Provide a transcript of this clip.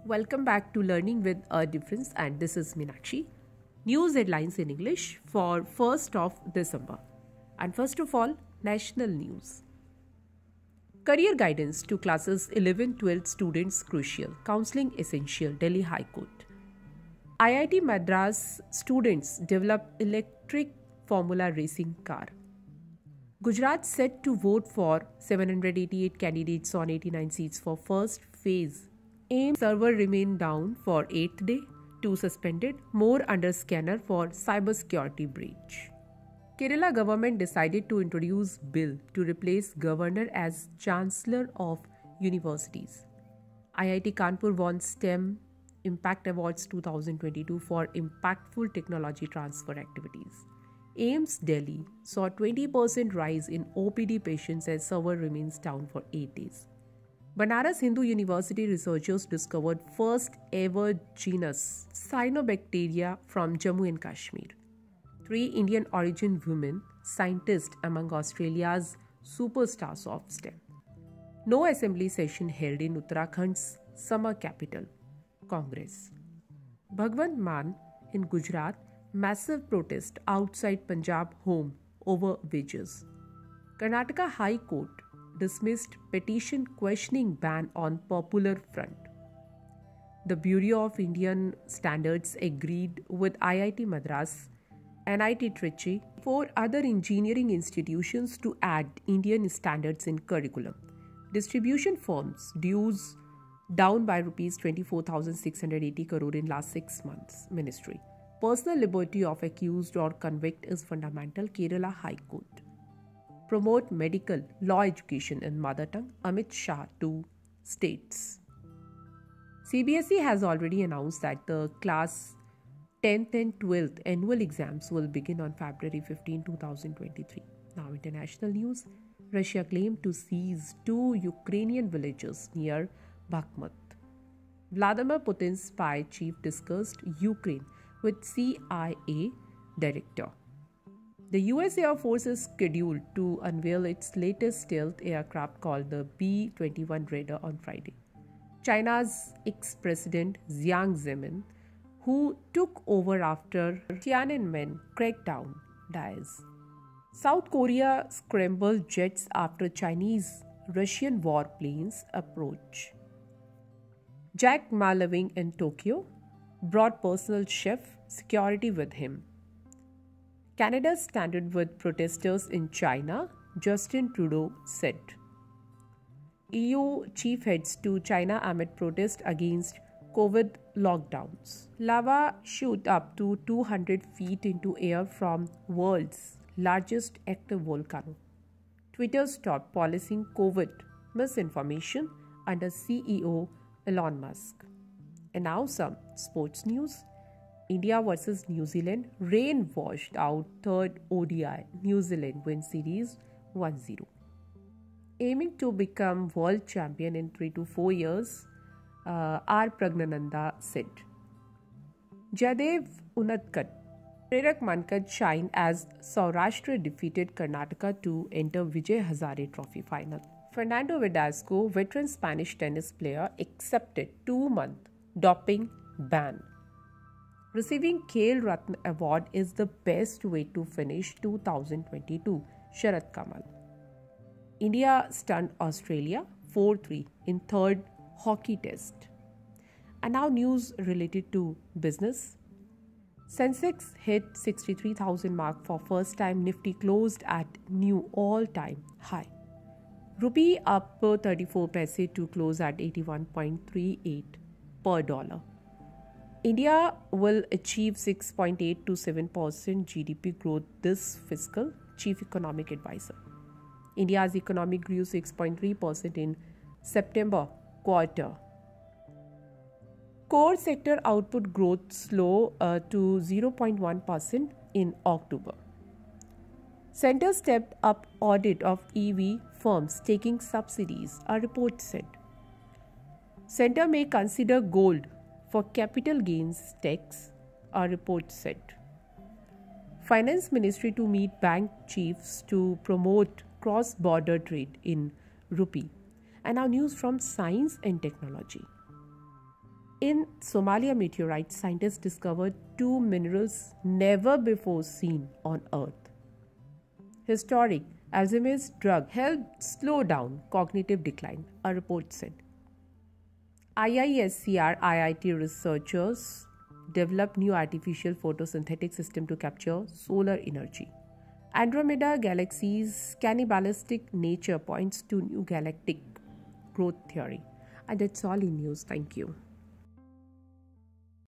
Welcome back to Learning with a Difference, and this is Meenakshi. News headlines in English for 1st of December. And first of all, national news. Career guidance to classes 11-12 students crucial. Counseling essential. Delhi High Court. IIT Madras students develop electric Formula racing car. Gujarat set to vote for 788 candidates on 89 seats for first phase. AIMS server remained down for 8th day. 2 suspended. More under scanner for cybersecurity breach. Kerala government decided to introduce bill to replace governor as chancellor of universities. IIT Kanpur won STEM Impact Awards 2022 for impactful technology transfer activities. AIMS Delhi saw 20% rise in OPD patients as server remains down for 8 days. Banaras Hindu University researchers discovered first ever genus Cyanobacteria from Jammu and Kashmir. 3 Indian origin women scientists among Australia's superstars of STEM. No assembly session held in Uttarakhand's summer capital, Congress. Bhagwant Mann in Gujarat, massive protest outside Punjab home over wages. Karnataka High Court dismissed petition questioning ban on Popular Front. The Bureau of Indian Standards agreed with IIT Madras, NIT Trichy, 4 other engineering institutions to add Indian standards in curriculum. Distribution firms dues down by rupees 24,680 crore in last 6 months. Ministry. Personal liberty of accused or convict is fundamental. Kerala High Court. Promote medical law education in mother tongue. Amit Shah to states. CBSE has already announced that the class 10th and 12th annual exams will begin on February 15, 2023. Now international news. Russia claimed to seize 2 Ukrainian villages near Bakhmut. Vladimir Putin's spy chief discussed Ukraine with CIA director. The US Air Force is scheduled to unveil its latest stealth aircraft called the B-21 Raider on Friday. China's ex-president Jiang Zemin, who took over after Tiananmen crackdown, dies. South Korea scrambled jets after Chinese-Russian warplanes approach. Jack Ma living in Tokyo brought personal chef security with him. Canada standard with protesters in China, Justin Trudeau said. EU chief heads to China amid protest against COVID lockdowns. Lava shoot up to 200 feet into air from world's largest active volcano. Twitter stopped policing COVID misinformation under CEO Elon Musk. And now some sports news. India vs New Zealand, rain washed out 3rd ODI. New Zealand wins series 1-0. Aiming to become world champion in 3 to 4 years, R. Pragnananda said. Jadev Unatkat, Prerak Mankad shine as Saurashtra defeated Karnataka to enter Vijay Hazare Trophy final. Fernando Verdasco, veteran Spanish tennis player, accepted 2-month doping ban. Receiving Khel Ratna Award is the best way to finish 2022, Sharat Kamal. India stunned Australia 4-3 in 3rd hockey test. And now news related to business. Sensex hit 63,000 mark for first time. Nifty closed at new all-time high. Rupee up 34 paise to close at 81.38 per dollar. India will achieve 6.8 to 7% GDP growth this fiscal, Chief Economic Advisor. India's economy grew 6.3% in September quarter. Core sector output growth slow to 0.1% in October. Centre stepped up audit of EV firms taking subsidies, a report said. Centre may consider gold for capital gains tax, a report said. Finance Ministry to meet bank chiefs to promote cross-border trade in rupee. And now news from science and technology. In Somalia meteorite, scientists discovered two minerals never before seen on Earth. Historic, Alzheimer's drug helped slow down cognitive decline, a report said. IISCR IIT researchers developed new artificial photosynthetic system to capture solar energy. Andromeda galaxy's cannibalistic nature points to new galactic growth theory. And that's all in news. Thank you.